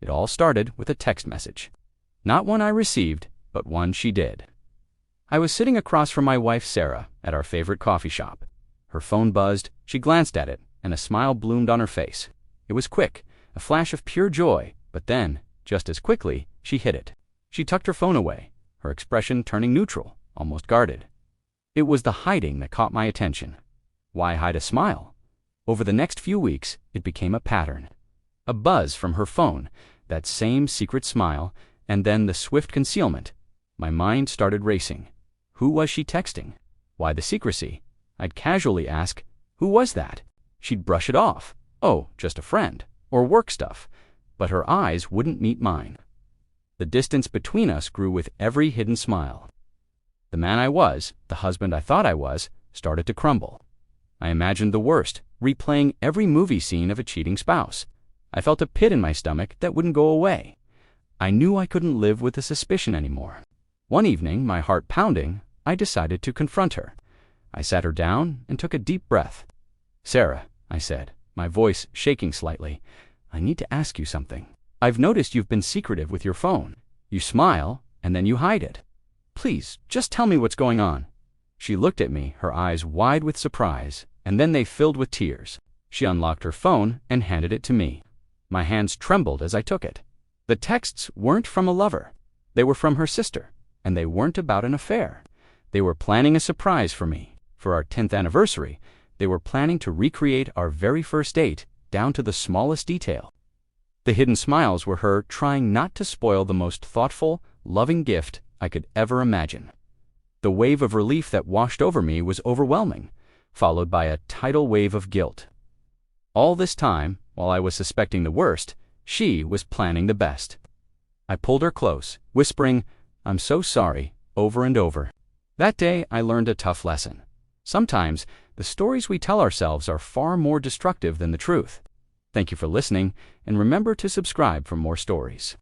It all started with a text message. Not one I received, but one she did. I was sitting across from my wife Sarah at our favorite coffee shop. Her phone buzzed, she glanced at it, and a smile bloomed on her face. It was quick, a flash of pure joy, but then, just as quickly, she hid it. She tucked her phone away, her expression turning neutral, almost guarded. It was the hiding that caught my attention. Why hide a smile? Over the next few weeks, it became a pattern. A buzz from her phone, that same secret smile, and then the swift concealment. My mind started racing. Who was she texting? Why the secrecy? I'd casually ask, "Who was that?" She'd brush it off. "Oh, just a friend," or work stuff. But her eyes wouldn't meet mine. The distance between us grew with every hidden smile. The man I was, the husband I thought I was, started to crumble. I imagined the worst, replaying every movie scene of a cheating spouse. I felt a pit in my stomach that wouldn't go away. I knew I couldn't live with the suspicion anymore. One evening, my heart pounding, I decided to confront her. I sat her down and took a deep breath. "Sarah," I said, my voice shaking slightly, "I need to ask you something. I've noticed you've been secretive with your phone. You smile, and then you hide it. Please, just tell me what's going on." She looked at me, her eyes wide with surprise, and then they filled with tears. She unlocked her phone and handed it to me. My hands trembled as I took it. The texts weren't from a lover. They were from her sister, and they weren't about an affair. They were planning a surprise for me. For our 10th anniversary, they were planning to recreate our very first date down to the smallest detail. The hidden smiles were her trying not to spoil the most thoughtful, loving gift I could ever imagine. The wave of relief that washed over me was overwhelming, followed by a tidal wave of guilt. All this time, while I was suspecting the worst, she was planning the best. I pulled her close, whispering, "I'm so sorry," over and over. That day, I learned a tough lesson. Sometimes, the stories we tell ourselves are far more destructive than the truth. Thank you for listening, and remember to subscribe for more stories.